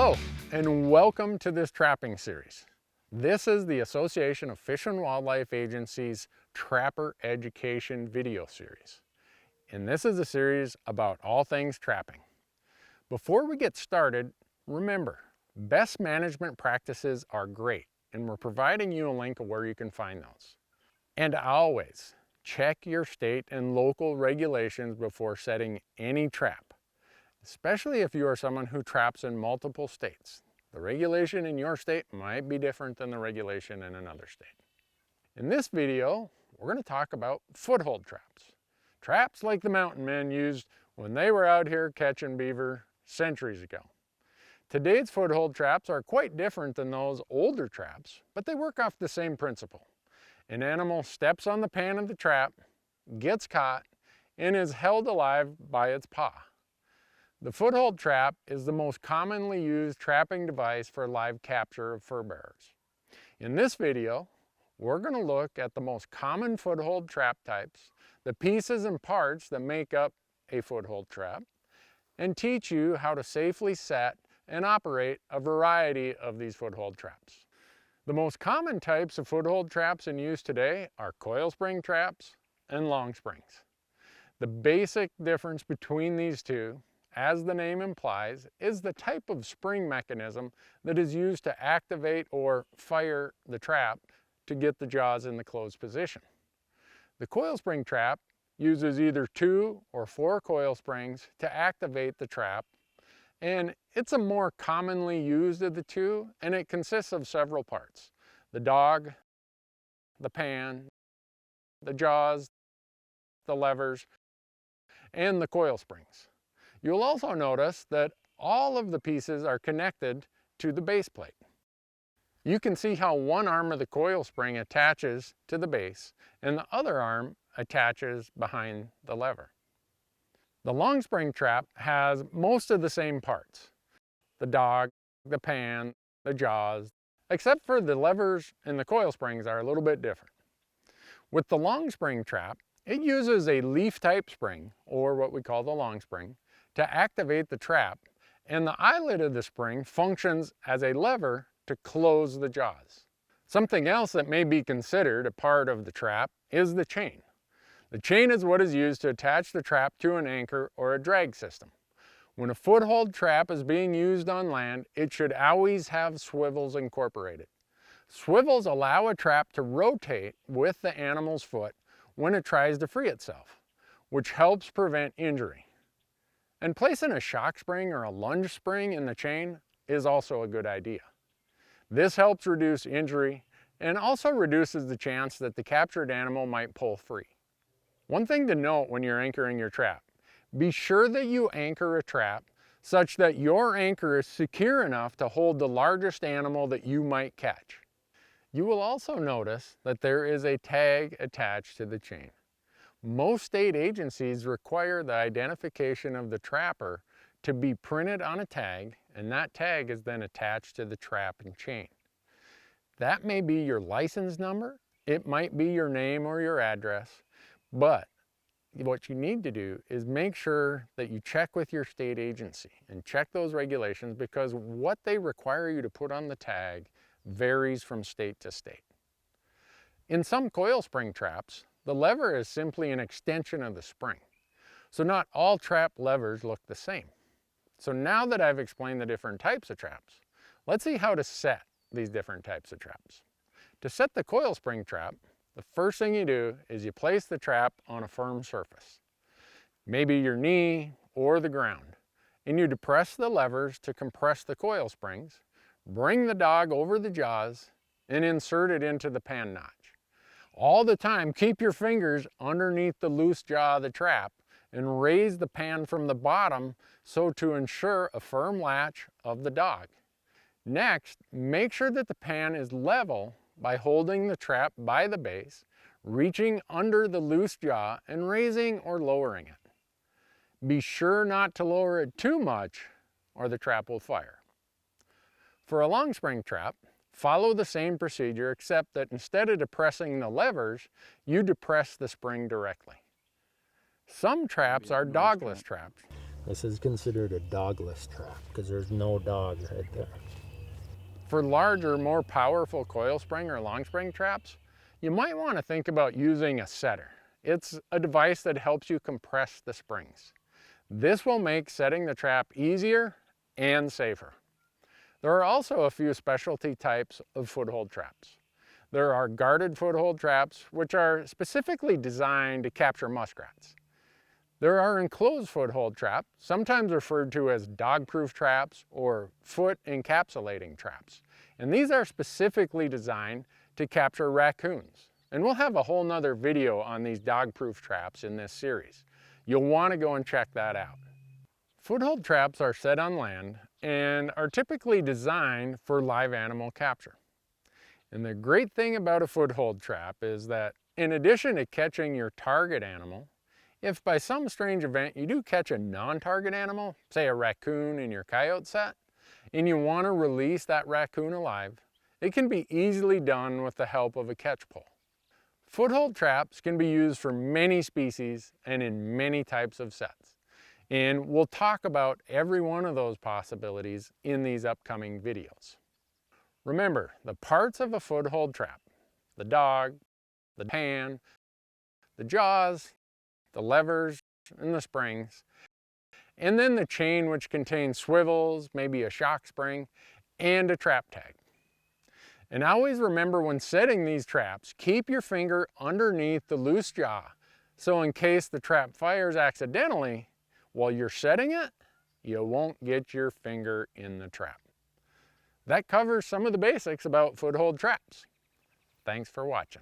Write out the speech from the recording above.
Hello, and welcome to this trapping series. This is the Association of Fish and Wildlife Agency's Trapper Education video series. And this is a series about all things trapping. Before we get started, remember, best management practices are great, and we're providing you a link of where you can find those. And always, check your state and local regulations before setting any trap, especially if you are someone who traps in multiple states. The regulation in your state might be different than the regulation in another state. In this video, we're going to talk about foothold traps. Traps like the mountain men used when they were out here catching beaver centuries ago. Today's foothold traps are quite different than those older traps, but they work off the same principle. An animal steps on the pan of the trap, gets caught, and is held alive by its paw. The foothold trap is the most commonly used trapping device for live capture of fur bearers. In this video, we're going to look at the most common foothold trap types, the pieces and parts that make up a foothold trap, and teach you how to safely set and operate a variety of these foothold traps. The most common types of foothold traps in use today are coil spring traps and long springs. The basic difference between these two, as the name implies, is the type of spring mechanism that is used to activate or fire the trap to get the jaws in the closed position. The coil spring trap uses either 2 or 4 coil springs to activate the trap, and it's a more commonly used of the two, and it consists of several parts: the dog, the pan, the jaws, the levers, and the coil springs. You'll also notice that all of the pieces are connected to the base plate. You can see how one arm of the coil spring attaches to the base and the other arm attaches behind the lever. The long spring trap has most of the same parts: the dog, the pan, the jaws, except for the levers and the coil springs are a little bit different. With the long spring trap, it uses a leaf type spring, or what we call the long spring, to activate the trap, and the eyelet of the spring functions as a lever to close the jaws. Something else that may be considered a part of the trap is the chain. The chain is what is used to attach the trap to an anchor or a drag system. When a foothold trap is being used on land, it should always have swivels incorporated. Swivels allow a trap to rotate with the animal's foot when it tries to free itself, which helps prevent injury. And placing a shock spring or a lunge spring in the chain is also a good idea. This helps reduce injury and also reduces the chance that the captured animal might pull free. One thing to note when you're anchoring your trap: be sure that you anchor a trap such that your anchor is secure enough to hold the largest animal that you might catch. You will also notice that there is a tag attached to the chain. Most state agencies require the identification of the trapper to be printed on a tag, and that tag is then attached to the trap and chain. That may be your license number, it might be your name or your address, but what you need to do is make sure that you check with your state agency and check those regulations, because what they require you to put on the tag varies from state to state. In some coil spring traps, the lever is simply an extension of the spring. So not all trap levers look the same. So now that I've explained the different types of traps, let's see how to set these different types of traps. To set the coil spring trap, the first thing you do is you place the trap on a firm surface, maybe your knee or the ground, and you depress the levers to compress the coil springs, bring the dog over the jaws, and insert it into the pan notch. All the time, keep your fingers underneath the loose jaw of the trap and raise the pan from the bottom so to ensure a firm latch of the dog. Next, make sure that the pan is level by holding the trap by the base, reaching under the loose jaw and raising or lowering it. Be sure not to lower it too much or the trap will fire. For a long spring trap, follow the same procedure, except that instead of depressing the levers, you depress the spring directly. Some traps are dogless traps. This is considered a dogless trap because there's no dog right there. For larger, more powerful coil spring or long spring traps, you might want to think about using a setter. It's a device that helps you compress the springs. This will make setting the trap easier and safer. There are also a few specialty types of foothold traps. There are guarded foothold traps, which are specifically designed to capture muskrats. There are enclosed foothold traps, sometimes referred to as dog-proof traps or foot encapsulating traps. And these are specifically designed to capture raccoons. And we'll have a whole nother video on these dog-proof traps in this series. You'll want to go and check that out. Foothold traps are set on land and are typically designed for live animal capture. And the great thing about a foothold trap is that in addition to catching your target animal, if by some strange event you do catch a non-target animal, say a raccoon in your coyote set, and you want to release that raccoon alive, it can be easily done with the help of a catch pole. Foothold traps can be used for many species and in many types of sets. And we'll talk about every one of those possibilities in these upcoming videos. Remember, the parts of a foothold trap: the dog, the pan, the jaws, the levers, and the springs, and then the chain, which contains swivels, maybe a shock spring, and a trap tag. And always remember, when setting these traps, keep your finger underneath the loose jaw, so in case the trap fires accidentally while you're setting it, you won't get your finger in the trap. That covers some of the basics about foothold traps. Thanks for watching.